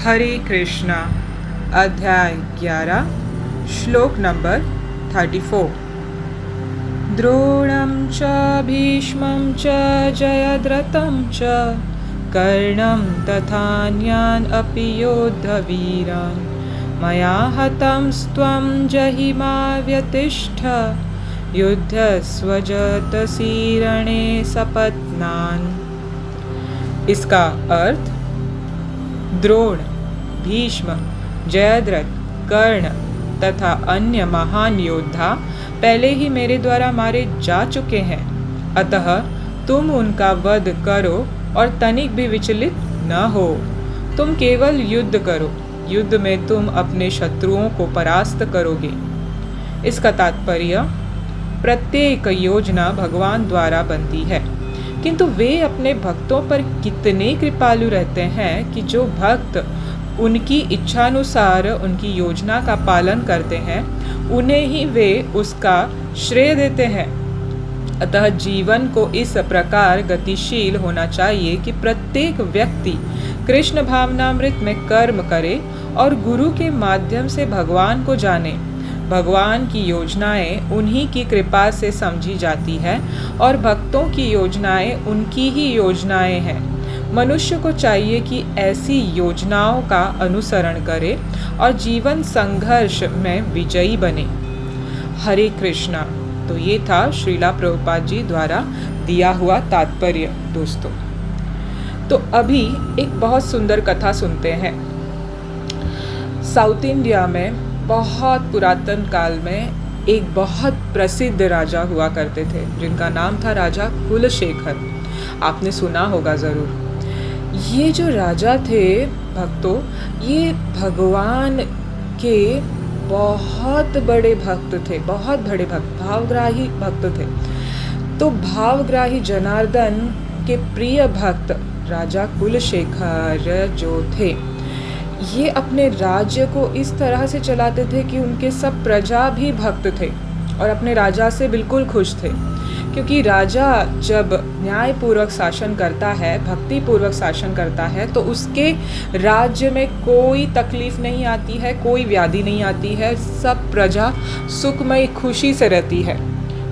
हरे कृष्णा अध्याय 11 श्लोक नंबर 34। द्रोणं च भीष्मं च जयद्रथं च कर्णं तथान्यान् अपि योद्धवीरान् मया हतं स्त्वं जहिमा व्यतिष्ठ युद्धस्वजतसी रणे सपत्नान्। इसका अर्थ द्रोण, भीष्म, जयद्रथ, कर्ण तथा अन्य महान योद्धा पहले ही मेरे द्वारा मारे जा चुके हैं, अतः तुम उनका वध करो और तनिक भी विचलित न हो। तुम केवल युद्ध करो, युद्ध में तुम अपने शत्रुओं को परास्त करोगे। इसका तात्पर्य प्रत्येक योजना भगवान द्वारा बनती है, किंतु वे अपने भक्तों पर कितने कृपालु रहते हैं कि जो भक्त उनकी इच्छानुसार उनकी योजना का पालन करते हैं उन्हें ही वे उसका श्रेय देते हैं। अतः जीवन को इस प्रकार गतिशील होना चाहिए कि प्रत्येक व्यक्ति कृष्ण भावनामृत में कर्म करे और गुरु के माध्यम से भगवान को जाने। भगवान की योजनाएं उन्हीं की कृपा से समझी जाती है और भक्तों की योजनाएं उनकी ही योजनाएं हैं। मनुष्य को चाहिए कि ऐसी योजनाओं का अनुसरण करे और जीवन संघर्ष में विजयी बने। हरे कृष्णा। तो ये था श्रीला प्रभुपाद जी द्वारा दिया हुआ तात्पर्य। दोस्तों, तो अभी एक बहुत सुंदर कथा सुनते हैं। साउथ इंडिया में बहुत पुरातन काल में एक बहुत प्रसिद्ध राजा हुआ करते थे जिनका नाम था राजा कुलशेखर। आपने सुना होगा ज़रूर। ये जो राजा थे भक्तों, ये भगवान के बहुत बड़े भक्त थे, बहुत बड़े भक्त, भावग्राही भक्त थे। तो भावग्राही जनार्दन के प्रिय भक्त राजा कुलशेखर जो थे, ये अपने राज्य को इस तरह से चलाते थे कि उनके सब प्रजा भी भक्त थे और अपने राजा से बिल्कुल खुश थे। क्योंकि राजा जब न्यायपूर्वक शासन करता है, भक्तिपूर्वक शासन करता है, तो उसके राज्य में कोई तकलीफ नहीं आती है, कोई व्याधि नहीं आती है, सब प्रजा सुखमय खुशी से रहती है।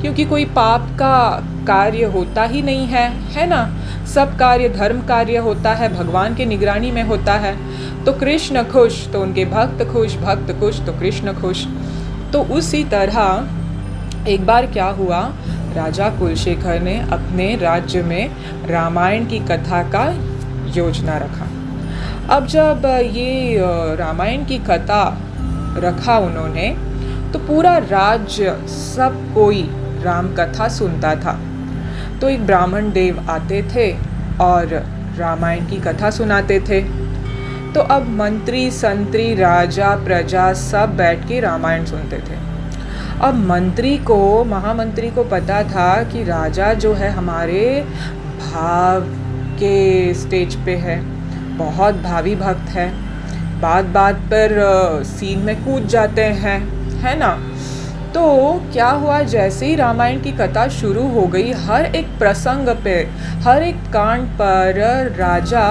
क्योंकि कोई पाप का कार्य होता ही नहीं है, है ना। सब कार्य धर्म कार्य होता है, भगवान के निगरानी में होता है। तो कृष्ण खुश तो उनके भक्त खुश, भक्त खुश तो कृष्ण खुश। तो उसी तरह एक बार क्या हुआ, राजा कुलशेखर ने अपने राज्य में रामायण की कथा का योजना रखा। अब जब ये रामायण की कथा रखा उन्होंने, तो पूरा राज्य सब कोई राम कथा सुनता था। तो एक ब्राह्मण देव आते थे और रामायण की कथा सुनाते थे। तो अब मंत्री संतरी राजा प्रजा सब बैठ के रामायण सुनते थे। अब मंत्री को, महामंत्री को पता था कि राजा जो है हमारे भाव के स्टेज पे है, बहुत भावी भक्त है, बात बात पर सीन में कूद जाते हैं, है ना। तो क्या हुआ, जैसे ही रामायण की कथा शुरू हो गई, हर एक प्रसंग पे, हर एक कांड पर राजा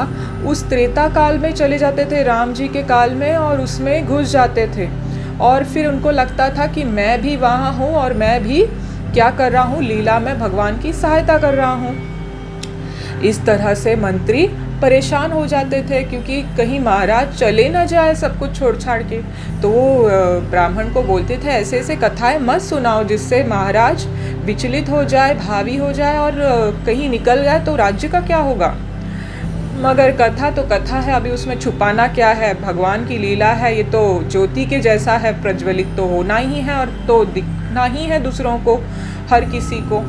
उस त्रेता काल में चले जाते थे, राम जी के काल में, और उसमें घुस जाते थे। और फिर उनको लगता था कि मैं भी वहाँ हूँ और मैं भी क्या कर रहा हूँ, लीला में भगवान की सहायता कर रहा हूँ। इस तरह से मंत्री परेशान हो जाते थे क्योंकि कहीं महाराज चले ना जाए सब कुछ छोड़ छाड़ के। तो वो ब्राह्मण को बोलते थे ऐसे ऐसे कथाएं मत सुनाओ जिससे महाराज विचलित हो जाए, भावी हो जाए और कहीं निकल जाए तो राज्य का क्या होगा। मगर कथा तो कथा है, अभी उसमें छुपाना क्या है, भगवान की लीला है, ये तो ज्योति के जैसा है, प्रज्वलित तो होना ही है और तो दिखना ही है दूसरों को, हर किसी को।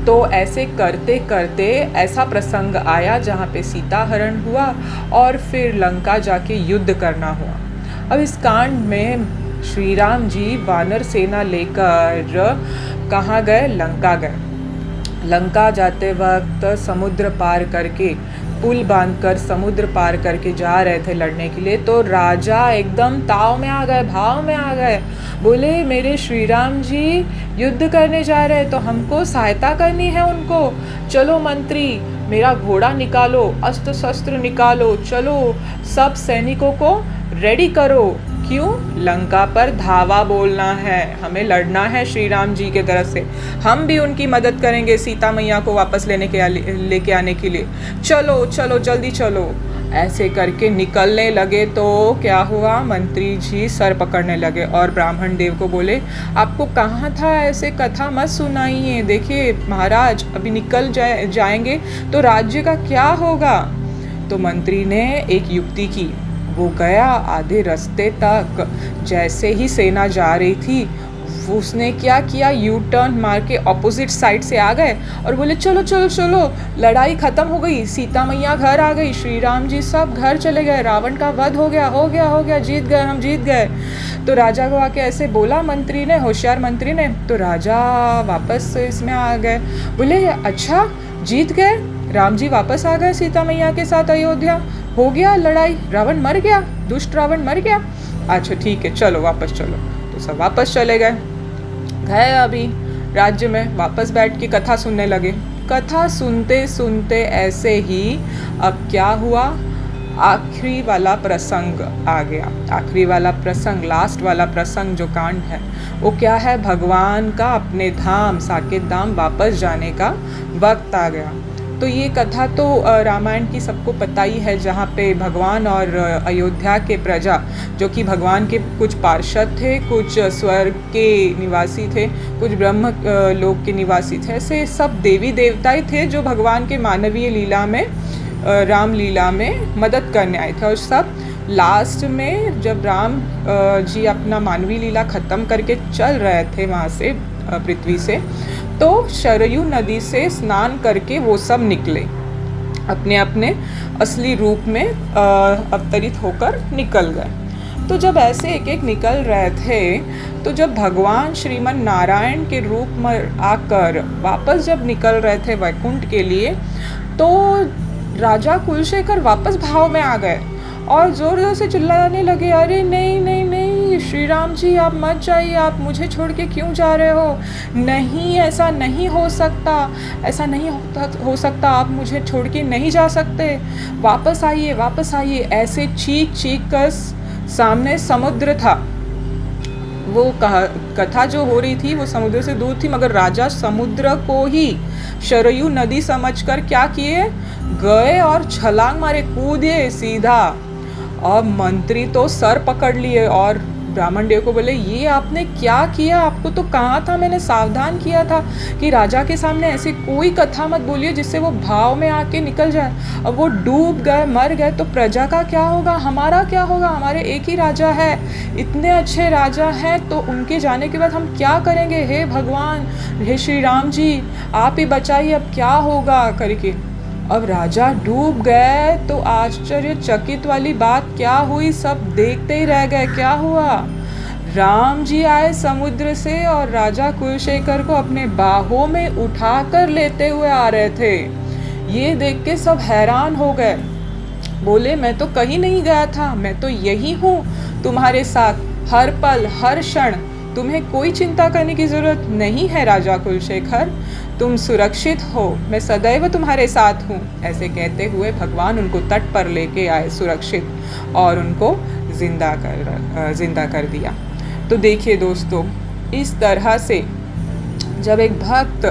तो ऐसे करते करते ऐसा प्रसंग आया जहाँ पे सीता हरण हुआ और फिर लंका जाके युद्ध करना हुआ। अब इस कांड में श्री राम जी वानर सेना लेकर कहाँ गए, लंका गए। लंका जाते वक्त समुद्र पार करके पुल बांधकर समुद्र पार करके जा रहे थे लड़ने के लिए, तो राजा एकदम ताव में आ गए, भाव में आ गए। बोले मेरे श्री राम जी युद्ध करने जा रहे हैं, तो हमको सहायता करनी है उनको। चलो मंत्री, मेरा घोड़ा निकालो, अस्त्र शस्त्र निकालो, चलो सब सैनिकों को रेडी करो। क्यों? लंका पर धावा बोलना है, हमें लड़ना है श्री राम जी के तरफ से। हम भी उनकी मदद करेंगे सीता मैया को वापस लेके आने के लिए। चलो चलो जल्दी चलो। ऐसे करके निकलने लगे तो क्या हुआ, मंत्री जी सर पकड़ने लगे और ब्राह्मण देव को बोले आपको कहाँ था, ऐसे कथा मत सुनाइए। देखिए महाराज अभी निकल जाएंगे तो राज्य का क्या होगा। तो मंत्री ने एक युक्ति की। वो गया आधे रास्ते तक, जैसे ही सेना जा रही थी उसने क्या किया, यू टर्न मार के ऑपोजिट साइड से आ गए और बोले चलो चलो चलो, लड़ाई खत्म हो गई, सीता मैया घर आ गई, श्री राम जी सब घर चले गए, रावण का वध हो गया, जीत गए, हम जीत गए। तो राजा को आके ऐसे बोला मंत्री ने, होशियार मंत्री ने। तो राजा वापस इसमें आ गए, बोले अच्छा जीत गए, राम जी वापस आ गए सीता मैया के साथ अयोध्या, हो गया लड़ाई, रावण मर गया, दुष्ट रावण मर गया, अच्छा ठीक है चलो वापस चलो। तो सब वापस चले गए अभी राज्य में, वापस बैठ के कथा सुनने लगे। कथा सुनते सुनते ऐसे ही अब क्या हुआ, आखिरी वाला प्रसंग आ गया। आखिरी वाला प्रसंग, लास्ट वाला प्रसंग जो कांड है वो क्या है, भगवान का अपने धाम साकेत धाम वापस जाने का वक्त आ गया। तो ये कथा तो रामायण की सबको पता ही है, जहाँ पे भगवान और अयोध्या के प्रजा, जो कि भगवान के कुछ पार्षद थे, कुछ स्वर्ग के निवासी थे, कुछ ब्रह्म लोक के निवासी थे, ऐसे सब देवी देवता ही थे जो भगवान के मानवीय लीला में, राम लीला में मदद करने आए थे। और सब लास्ट में जब राम जी अपना मानवीय लीला ख़त्म करके चल रहे थे वहाँ से, पृथ्वी से, तो शरयू नदी से स्नान करके वो सब निकले, अपने अपने असली रूप में अवतरित होकर निकल गए। तो जब ऐसे एक एक निकल रहे थे, तो जब भगवान श्रीमन नारायण के रूप में आकर वापस जब निकल रहे थे वैकुंठ के लिए, तो राजा कुलशेखर वापस भाव में आ गए और ज़ोर ज़ोर से चिल्लाने लगे, अरे नहीं नहीं नहीं श्री राम जी आप मत जाइए, आप मुझे छोड़ के क्यों जा रहे हो, नहीं ऐसा नहीं हो सकता, ऐसा नहीं हो सकता, आप मुझे छोड़ के नहीं जा सकते, वापस आइए वापस आइए। ऐसे चीख चीख कर, सामने समुद्र था, वो कथा जो हो रही थी वो समुद्र से दूर थी, मगर राजा समुद्र को ही शरयू नदी समझकर क्या किए, गए और छलांग मारे, कूदे सीधा। और मंत्री तो सर पकड़ लिए और ब्राह्मण देव को बोले ये आपने क्या किया, आपको तो कहा था, मैंने सावधान किया था कि राजा के सामने ऐसी कोई कथा मत बोलिए जिससे वो भाव में आके निकल जाए। अब वो डूब गए, मर गए, तो प्रजा का क्या होगा, हमारा क्या होगा, हमारे एक ही राजा है, इतने अच्छे राजा हैं, तो उनके जाने के बाद हम क्या करेंगे, हे भगवान, हे श्री राम जी आप ही बचाइए, अब क्या होगा करके। अब राजा डूब गए तो आश्चर्यचकित वाली बात क्या हुई, सब देखते ही रह गए। क्या हुआ, राम जी आए समुद्र से और राजा कुलशेखर को अपने बाहों में उठाकर लेते हुए आ रहे थे। ये देख के सब हैरान हो गए, बोले मैं तो कहीं नहीं गया था, मैं तो यही हूँ तुम्हारे साथ, हर पल हर क्षण, तुम्हें कोई चिंता करने की ज़रूरत नहीं है राजा कुलशेखर, तुम सुरक्षित हो, मैं सदैव तुम्हारे साथ हूँ। ऐसे कहते हुए भगवान उनको तट पर लेके आए सुरक्षित और उनको जिंदा कर दिया। तो देखिए दोस्तों, इस तरह से जब एक भक्त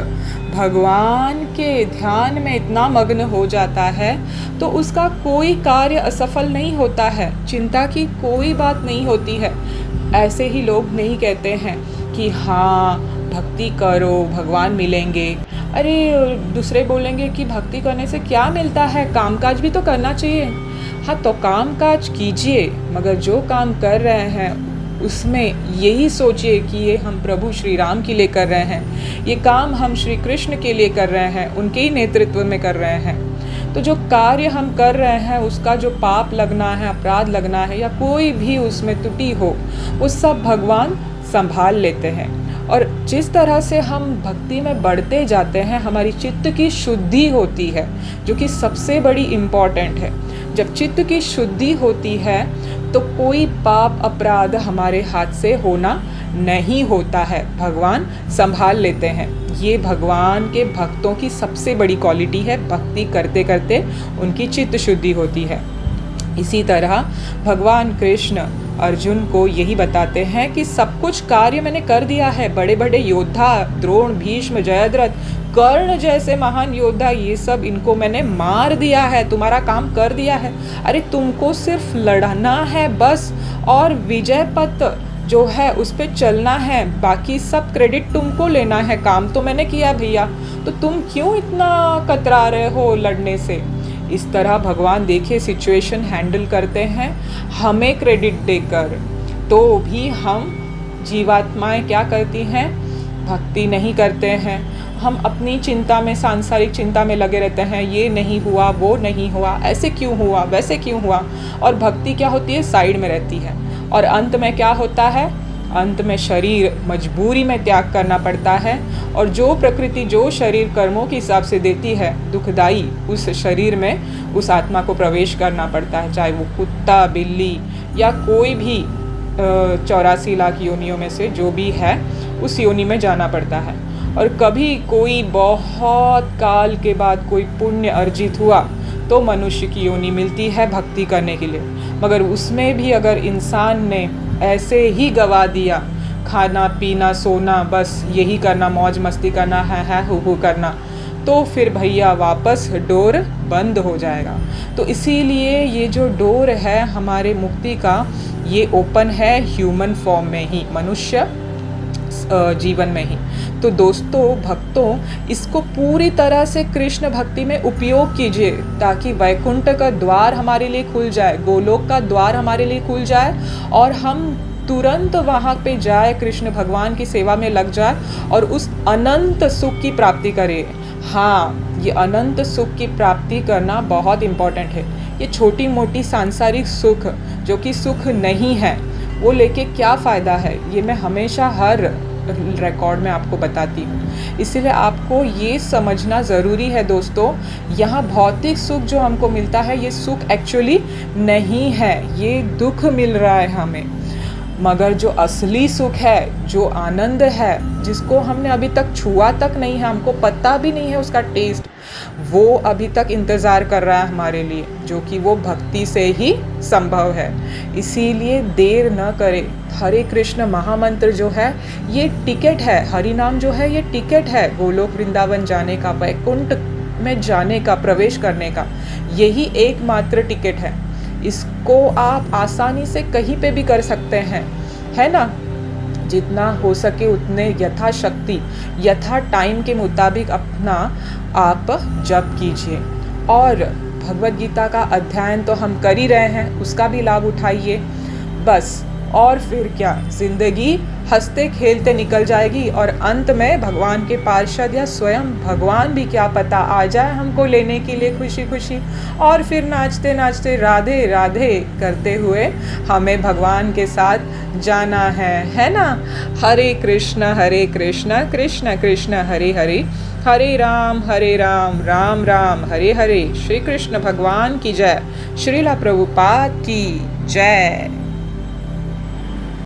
भगवान के ध्यान में इतना मग्न हो जाता है तो उसका कोई कार्य असफल नहीं होता है, चिंता की कोई बात नहीं होती है। ऐसे ही लोग नहीं कहते हैं कि हाँ भक्ति करो भगवान मिलेंगे, अरे दूसरे बोलेंगे कि भक्ति करने से क्या मिलता है, कामकाज भी तो करना चाहिए। हाँ तो कामकाज कीजिए, मगर जो काम कर रहे हैं उसमें यही सोचिए कि ये हम प्रभु श्री राम के लिए कर रहे हैं, ये काम हम श्री कृष्ण के लिए कर रहे हैं, उनके ही नेतृत्व में कर रहे हैं। तो जो कार्य हम कर रहे हैं उसका जो पाप लगना है, अपराध लगना है या कोई भी उसमें त्रुटि हो, वो सब भगवान संभाल लेते हैं। और जिस तरह से हम भक्ति में बढ़ते जाते हैं, हमारी चित्त की शुद्धि होती है, जो कि सबसे बड़ी इम्पॉर्टेंट है। जब चित्त की शुद्धि होती है तो कोई पाप अपराध हमारे हाथ से होना नहीं होता है, भगवान संभाल लेते हैं। ये भगवान के भक्तों की सबसे बड़ी क्वालिटी है, भक्ति करते करते उनकी चित्त शुद्धि होती है। इसी तरह भगवान कृष्ण अर्जुन को यही बताते हैं कि सब कुछ कार्य मैंने कर दिया है। बड़े बड़े योद्धा द्रोण, भीष्म, जयद्रथ, कर्ण जैसे महान योद्धा, ये सब इनको मैंने मार दिया है, तुम्हारा काम कर दिया है। अरे तुमको सिर्फ लड़ना है बस, और विजय पथ जो है उस पर चलना है, बाकी सब क्रेडिट तुमको लेना है। काम तो मैंने किया भैया, तो तुम क्यों इतना कतरा रहे हो लड़ने से। इस तरह भगवान देखिए सिचुएशन हैंडल करते हैं हमें क्रेडिट देकर। तो भी हम जीवात्माएं क्या करती हैं, भक्ति नहीं करते हैं। हम अपनी चिंता में, सांसारिक चिंता में लगे रहते हैं, ये नहीं हुआ, वो नहीं हुआ, ऐसे क्यों हुआ, वैसे क्यों हुआ। और भक्ति क्या होती है, साइड में रहती है। और अंत में क्या होता है, अंत में शरीर मजबूरी में त्याग करना पड़ता है। और जो प्रकृति जो शरीर कर्मों के हिसाब से देती है दुखदाई, उस शरीर में उस आत्मा को प्रवेश करना पड़ता है, चाहे वो कुत्ता, बिल्ली या कोई भी 84 लाख योनियों में से जो भी है, उस योनि में जाना पड़ता है। और कभी कोई बहुत काल के बाद कोई पुण्य अर्जित हुआ तो मनुष्य की योनि मिलती है भक्ति करने के लिए। मगर उसमें भी अगर इंसान ने ऐसे ही गवा दिया, खाना पीना सोना, बस यही करना, मौज मस्ती करना है हु करना, तो फिर भैया वापस डोर बंद हो जाएगा। तो इसीलिए ये जो डोर है हमारे मुक्ति का, ये ओपन है ह्यूमन फॉर्म में ही, मनुष्य जीवन में ही। तो दोस्तों, भक्तों, इसको पूरी तरह से कृष्ण भक्ति में उपयोग कीजिए, ताकि वैकुंठ का द्वार हमारे लिए खुल जाए, गोलोक का द्वार हमारे लिए खुल जाए, और हम तुरंत वहाँ पे जाए, कृष्ण भगवान की सेवा में लग जाए और उस अनंत सुख की प्राप्ति करें। हाँ, ये अनंत सुख की प्राप्ति करना बहुत इम्पोर्टेंट है। ये छोटी मोटी सांसारिक सुख जो कि सुख नहीं है, वो लेके क्या फ़ायदा है, ये मैं हमेशा हर रिकॉर्ड में आपको बताती हूँ। इसीलिए आपको ये समझना ज़रूरी है दोस्तों, यहाँ भौतिक सुख जो हमको मिलता है, ये सुख एक्चुअली नहीं है, ये दुख मिल रहा है हमें। मगर जो असली सुख है, जो आनंद है, जिसको हमने अभी तक छुआ तक नहीं है, हमको पता भी नहीं है उसका टेस्ट, वो अभी तक इंतज़ार कर रहा है हमारे लिए, जो कि वो भक्ति से ही संभव है। इसीलिए देर न करें। हरे कृष्ण महामंत्र जो है ये टिकट है, हरि नाम जो है ये टिकट है गोलोक वृंदावन जाने का, वैकुंठ में जाने का, प्रवेश करने का, यही एकमात्र टिकट है। इसको आप आसानी से कहीं पे भी कर सकते हैं, है ना। जितना हो सके उतने यथाशक्ति, यथा टाइम के मुताबिक अपना आप जप कीजिए। और भगवद गीता का अध्ययन तो हम कर ही रहे हैं, उसका भी लाभ उठाइए बस। और फिर क्या, ज़िंदगी हंसते खेलते निकल जाएगी, और अंत में भगवान के पार्षद या स्वयं भगवान भी क्या पता आ जाए हमको लेने के लिए खुशी खुशी, और फिर नाचते नाचते राधे राधे करते हुए हमें भगवान के साथ जाना है ना। हरे कृष्ण कृष्ण कृष्ण हरे हरे, हरे राम राम राम हरे हरे। श्री कृष्ण भगवान की जय, श्रीला प्रभुपाद की जय।